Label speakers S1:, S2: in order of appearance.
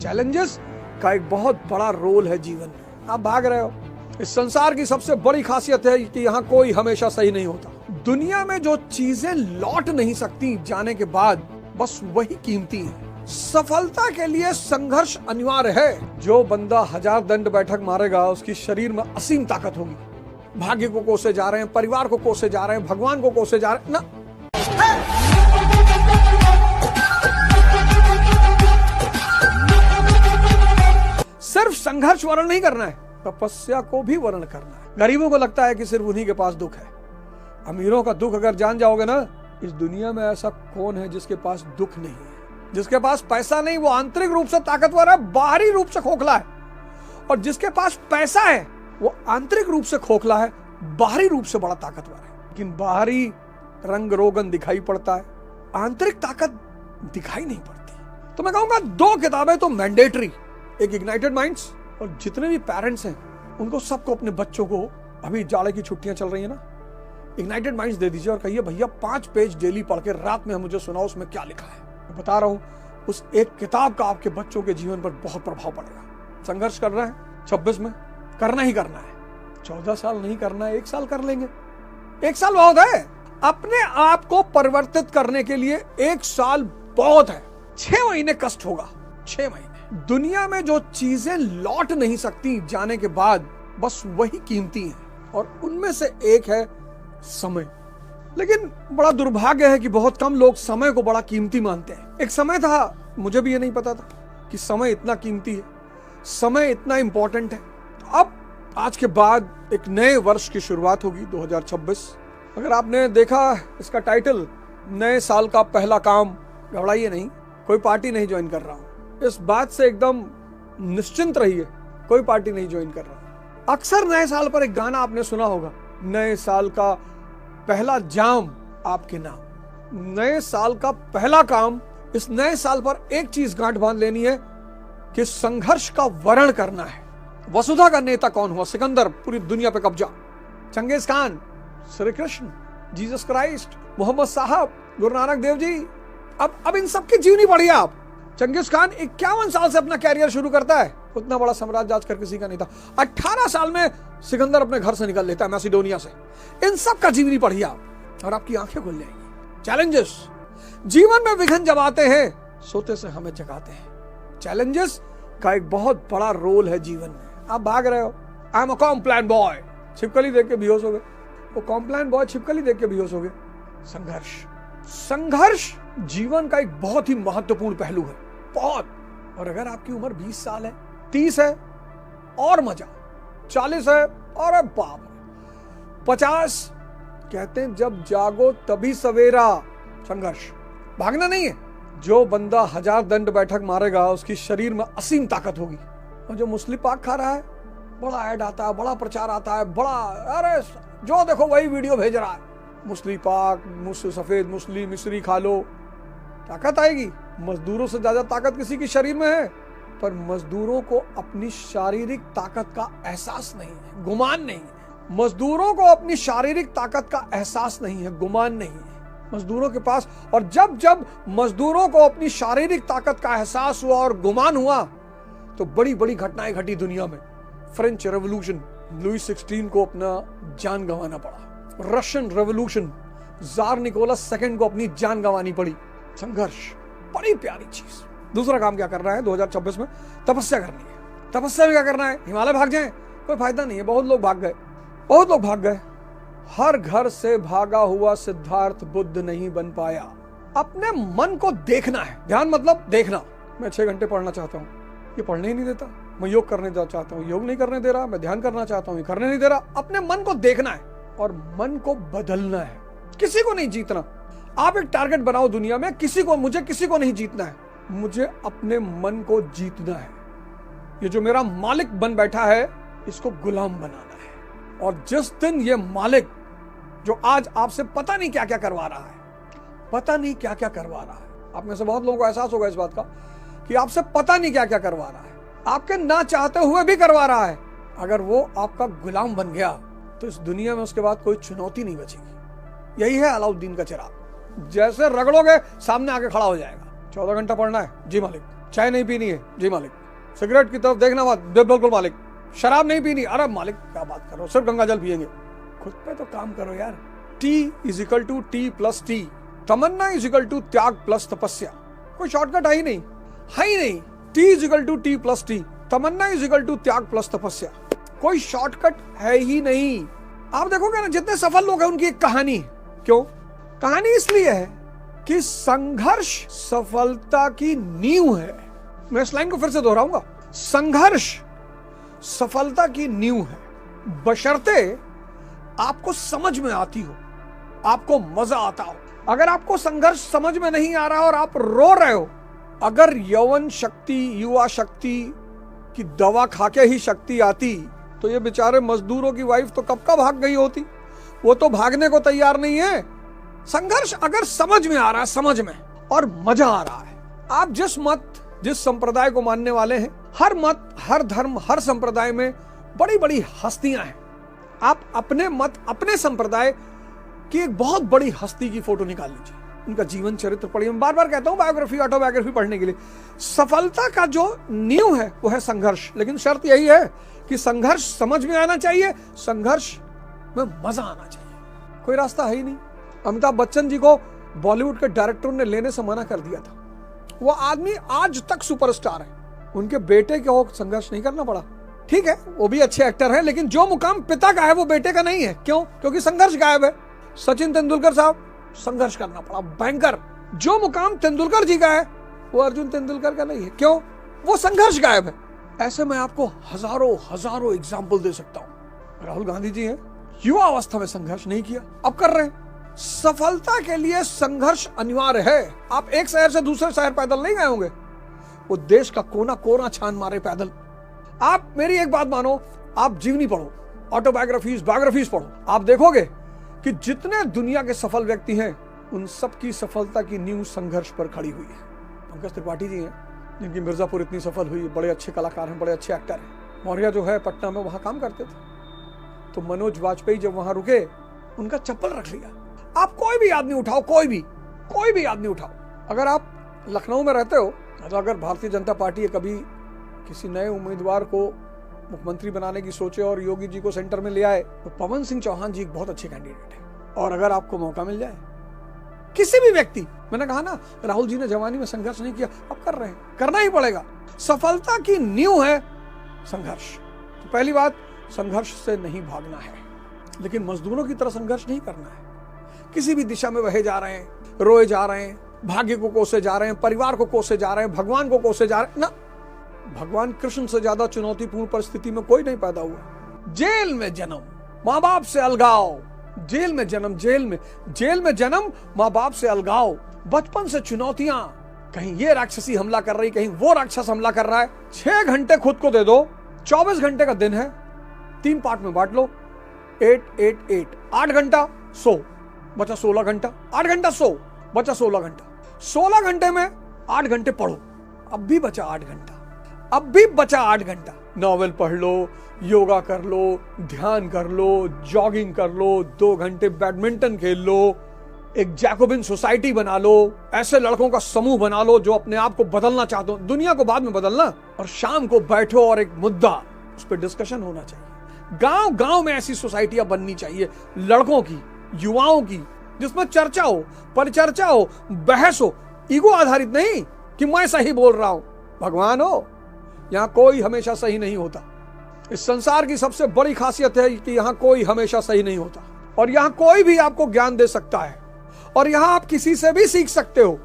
S1: Challenges का एक बहुत बड़ा रोल है जीवन में। आप भाग रहे हो। इस संसार की सबसे बड़ी खासियत है कि यहाँ कोई हमेशा सही नहीं होता। दुनिया में जो चीजें लौट नहीं सकती जाने के बाद, बस वही कीमती है। सफलता के लिए संघर्ष अनिवार्य है। जो बंदा 1000 दंड बैठक मारेगा, उसकी शरीर में असीम ताकत होगी। भाग्य को कोसे जा रहे हैं, परिवार को कोसे जा रहे हैं, भगवान को कोसे जा रहे हैं ना। सिर्फ संघर्ष वर्ण नहीं करना है, तपस्या को भी वर्ण करना है। गरीबों को लगता है कि सिर्फ उन्हीं के पास दुख है। अमीरों का दुख अगर जान जाओगे ना, इस दुनिया में ऐसा कौन है जिसके पास दुख नहीं है। जिसके पास पैसा नहीं, वो आंतरिक रूप से ताकतवर है, बाहरी रूप से खोखला है। और जिसके पास पैसा है, वो आंतरिक रूप से खोखला है, बाहरी रूप से बड़ा ताकतवर है। लेकिन बाहरी रंग रोगन दिखाई पड़ता है, आंतरिक ताकत दिखाई नहीं पड़ती। तो मैं कहूंगा 2 किताबें तो मैंडेटरी, एक इग्नाइटेड माइंड्स, और जितने भी पेरेंट्स हैं उनको सबको अपने बच्चों को, अभी जाड़े की छुट्टियां चल रही है ना, इग्नाइटेड माइंड्स दे दीजिए और कहिए भैया 5 पेज डेली पढ़ के रात में मुझे सुनाओ उसमें क्या लिखा है। मैं बता रहा हूं, उस एक किताब का आपके बच्चों के जीवन पर बहुत प्रभाव पड़ेगा। संघर्ष कर रहे हैं 26 में, करना ही करना है। 14 साल नहीं करना है, 1 साल कर लेंगे। 1 साल बहुत है। अपने आप को परिवर्तित करने के लिए 1 साल बहुत है। 6 महीने कष्ट होगा, 6 महीने। दुनिया में जो चीजें लौट नहीं सकती जाने के बाद, बस वही कीमती हैं, और उनमें से एक है समय। लेकिन बड़ा दुर्भाग्य है कि बहुत कम लोग समय को बड़ा कीमती मानते हैं। एक समय था, मुझे भी ये नहीं पता था कि समय इतना कीमती है, समय इतना इंपॉर्टेंट है। तो अब आज के बाद एक नए वर्ष की शुरुआत होगी, 2026। अगर आपने देखा इसका टाइटल, नए साल का पहला काम, घबराइए नहीं, कोई पार्टी नहीं ज्वाइन कर रहा हूं। इस बात से एकदम निश्चिंत रहिए, कोई पार्टी नहीं ज्वाइन कर रहा। अक्सर नए साल पर एक गाना आपने सुना होगा, नए साल का पहला जाम आपके नाम। नए साल का पहला काम, इस नए साल पर एक चीज गांठ बांध लेनी है कि संघर्ष का वर्ण करना है। वसुधा का नेता कौन हुआ? सिकंदर, पूरी दुनिया पे कब्जा। Genghis Khan, Shri Krishna, Jesus Christ, Mohammad Sahab, Guru Nanak Dev ji. अब इन सबकी जीवनी पढ़िए आप। चंगेज खान 51 साल से अपना कैरियर शुरू करता है। उतना बड़ा साम्राज्य आजकल किसी का नहीं था। 18 साल में सिकंदर अपने घर से निकल लेता है, मैसिडोनिया से। इन सब का जीवनी पढ़िए आप और आपकी आंखें खुल जाएंगी। चैलेंजेस, जीवन में विघ्न जब आते हैं, सोते से हमें जगाते हैं। चैलेंजेस का एक बहुत बड़ा रोल है जीवन में। आप भाग रहे हो। I am a Complan boy, छिपकली देख के बेहोश हो गए। वो कॉम्प्लान बॉय छिपकली देख के बेहोश हो गए। संघर्ष जीवन का एक बहुत ही महत्वपूर्ण पहलू है, बहुत। और अगर आपकी उम्र 20 साल है, 30 है और मजा, 40 है और बाप, 50 कहते हैं जब जागो तभी सवेरा। संघर्ष, भागना नहीं है। जो बंदा 1000 दंड बैठक मारेगा, उसकी शरीर में असीम ताकत होगी। और जो मुस्लिम पाक खा रहा है, बड़ा ऐड आता है, बड़ा प्रचार आता है, बड़ा, अरे जो देखो वही वीडियो भेज रहा है। मुस्लिम पाक, सफेद मुस्लिम मिश्री खा लो, ताकत आएगी। मजदूरों से ज्यादा ताकत किसी की शरीर में है, पर मजदूरों को अपनी शारीरिक ताकत का एहसास नहीं है, गुमान नहीं है। मजदूरों को अपनी शारीरिक ताकत का एहसास नहीं है, गुमान नहीं है मजदूरों के पास। और जब जब मजदूरों को अपनी शारीरिक ताकत का एहसास हुआ और गुमान हुआ, तो बड़ी बड़ी घटनाएं घटी दुनिया में। फ्रेंच रेवोल्यूशन, लुईस 16 को अपना जान गंवाना पड़ा। Russian revolution, tsar Nicholas second को अपनी जान गंवानी पड़ी। संघर्ष, बड़ी प्यारी चीज। दूसरा काम क्या करना है 2026 में? तपस्या करनी है। तपस्या में क्या करना है? हिमालय भाग जाएं? कोई फायदा नहीं है। बहुत लोग भाग गए। हर घर से भागा हुआ सिद्धार्थ बुद्ध नहीं बन पाया। अपने मन को देखना है। ध्यान मतलब देखना। मैं 6 घंटे पढ़ना चाहता हूँ, ये पढ़ने ही नहीं देता। मैं योग करने चाहता हूँ, योग नहीं करने दे रहा। मैं ध्यान करना चाहता हूँ, ये करने नहीं दे रहा। अपने मन को देखना है और मन को बदलना है। किसी को नहीं जीतना। आप एक टारगेट बनाओ दुनिया में, मुझे किसी को नहीं जीतना है, मुझे अपने मन को जीतना है। ये जो मेरा मालिक बन बैठा है, इसको गुलाम बनाना है। और जिस दिन ये मालिक, जो आज आपसे पता नहीं क्या क्या करवा रहा है, आप में से बहुत लोगों को एहसास होगा इस बात का कि आपसे पता नहीं क्या क्या करवा रहा है, आपके ना चाहते हुए भी करवा रहा है। अगर वो आपका गुलाम बन गया, तो इस दुनिया में उसके बाद कोई चुनौती नहीं बचेगी। यही है अलाउद्दीन का चिराग। जैसे रगड़ोगे, सामने आके खड़ा हो जाएगा। 14 घंटा पढ़ना है, जी मालिक। चाय नहीं पीनी है, जी मालिक। सिगरेट की तरफ देखना मत, बिल्कुल मालिक। शराब नहीं पीनी, अरे मालिक क्या बात करो, सिर्फ गंगा जल पियेंगे। खुद पे तो काम करो यार। T = T + T, तमन्ना = त्याग प्लस तपस्या। कोई शॉर्टकट है ही नहीं, है ही नहीं। T = T + T, तमन्ना = त्याग प्लस तपस्या। कोई शॉर्टकट है ही नहीं। आप देखोगे ना, जितने सफल लोग हैं उनकी एक कहानी है। क्यों? कहानी इसलिए है कि संघर्ष सफलता की नींव है। मैं इस लाइन को फिर से दोहराऊंगा, संघर्ष सफलता की नींव है, बशर्ते आपको समझ में आती हो, आपको मजा आता हो। अगर आपको संघर्ष समझ में नहीं आ रहा और आप रो रहे हो, अगर यौवन शक्ति, युवा शक्ति की दवा खाके ही शक्ति आती तो ये बेचारे मजदूरों की वाइफ तो कब का भाग गई होती। वो तो भागने को तैयार नहीं है। संघर्ष अगर समझ में आ रहा है, समझ में, और मजा आ रहा है। आप जिस मत, जिस संप्रदाय को मानने वाले हैं, हर मत, हर धर्म, हर संप्रदाय में बड़ी बड़ी हस्तियां हैं। आप अपने मत, अपने संप्रदाय की एक बहुत बड़ी हस्ती की फोटो निकाल लीजिए, उनका जीवन चरित्र पढ़िए। मैं बार बार कहता हूं बायोग्राफी, ऑटोबायोग्राफी पढ़ने के लिए। सफलता का जो नींव है वो है संघर्ष, लेकिन शर्त यही है कि संघर्ष समझ में आना चाहिए, संघर्ष में मजा आना चाहिए। कोई रास्ता है ही नहीं। अमिताभ बच्चन जी को बॉलीवुड के डायरेक्टरों ने लेने से मना कर दिया था। वो आदमी आज तक सुपरस्टार है। उनके बेटे को संघर्ष नहीं करना पड़ा। ठीक है, वो भी अच्छे एक्टर हैं, लेकिन जो मुकाम पिता का है वो बेटे का नहीं है। क्यों? क्योंकि संघर्ष गायब है। सचिन तेंदुलकर साहब, संघर्ष करना पड़ा, भयंकर। जो मुकाम तेंदुलकर जी का है वो अर्जुन तेंदुलकर का नहीं है। क्यों? वो संघर्ष गायब है। ऐसे मैं आपको हजारों एग्जाम्पल दे सकता हूं। राहुल गांधी जी हैं, युवा अवस्था में संघर्ष नहीं किया, अब कर रहे हैं। सफलता के लिए संघर्ष अनिवार्य है। आप एक शहर से दूसरे शहर पैदल नहीं गए होंगे, वो देश का कोना कोना छान मारे पैदल। आप मेरी एक बात मानो, आप जीवनी पढ़ो, ऑटोबायोग्राफीज, बायोग्राफीज पढ़ो, आप देखोगे कि जितने दुनिया के सफल व्यक्ति हैं उन सब की सफलता की नींव संघर्ष पर खड़ी हुई है। पंकज त्रिपाठी जी हैं, जिनकी मिर्जापुर इतनी सफल हुई, बड़े अच्छे कलाकार हैं, बड़े अच्छे एक्टर हैं। मौर्य जो है पटना में, वहां काम करते थे। तो मनोज वाजपेयी जब वहां रुके, उनका चप्पल रख लिया। आप कोई भी आदमी उठाओ, कोई भी आदमी उठाओ। अगर आप लखनऊ में रहते हो, तो अगर भारतीय जनता पार्टी कभी किसी नए उम्मीदवार को मुख्यमंत्री बनाने की सोचे और योगी जी को सेंटर में ले आए, तो पवन सिंह चौहान जी एक बहुत अच्छे कैंडिडेट है। और अगर आपको मौका मिल जाए, किसी भी व्यक्ति, मैंने कहा ना, राहुल जी ने जवानी में संघर्ष नहीं किया, अब कर रहे हैं, करना ही पड़ेगा। सफलता की नींव है संघर्ष। तो पहली बात, संघर्ष से नहीं भागना है, लेकिन मजदूरों की तरह संघर्ष नहीं करना है। किसी भी दिशा में बहे जा रहे हैं, रोए जा रहे हैं, भाग्य को कोसे जा रहे हैं, परिवार को कोसे जा रहे हैं, भगवान को कोसे जा रहे हैं ना। भगवान कृष्ण से ज्यादा चुनौतीपूर्ण परिस्थिति में कोई नहीं पैदा हुआ। जेल में जन्म, माँ बाप से अलगाव, जेल में जन्म, जेल में जन्म, माँ बाप से अलगाव, बचपन से चुनौतियां, कहीं ये राक्षसी हमला कर रही, कहीं वो राक्षस हमला कर रहा है। 6 घंटे खुद को दे दो, 24 घंटे का दिन है, 3 पार्ट में बांट लो, 8 8 घंटा सो, बचा 16 घंटा, 8 घंटा सो, बचा 16 घंटा, 16 घंटे में 8 घंटे पढ़ो, अब भी बचा 8 घंटा, अब भी बचा 8 घंटा। नॉवेल पढ़ लो, योगा कर लो, ध्यान कर लो, जॉगिंग कर लो, 2 घंटे बैडमिंटन खेल लो, एक जैकोबिन सोसाइटी बना लो, ऐसे लड़कों का समूह बना लो जो अपने आप को बदलना चाहते हो, दुनिया को बाद में बदलना, और शाम को बैठो और एक मुद्दा, उस पर डिस्कशन होना चाहिए। गांव गांव में ऐसी सोसाइटियां बननी चाहिए, लड़कों की, युवाओं की, जिसमें चर्चा हो, परिचर्चा हो, बहस हो, ईगो आधारित नहीं कि मैं सही बोल रहा हूं। भगवान हो, यहां कोई हमेशा सही नहीं होता। इस संसार की सबसे बड़ी खासियत है कि यहां कोई हमेशा सही नहीं होता, और यहां कोई भी आपको ज्ञान दे सकता है, और यहां आप किसी से भी सीख सकते हो।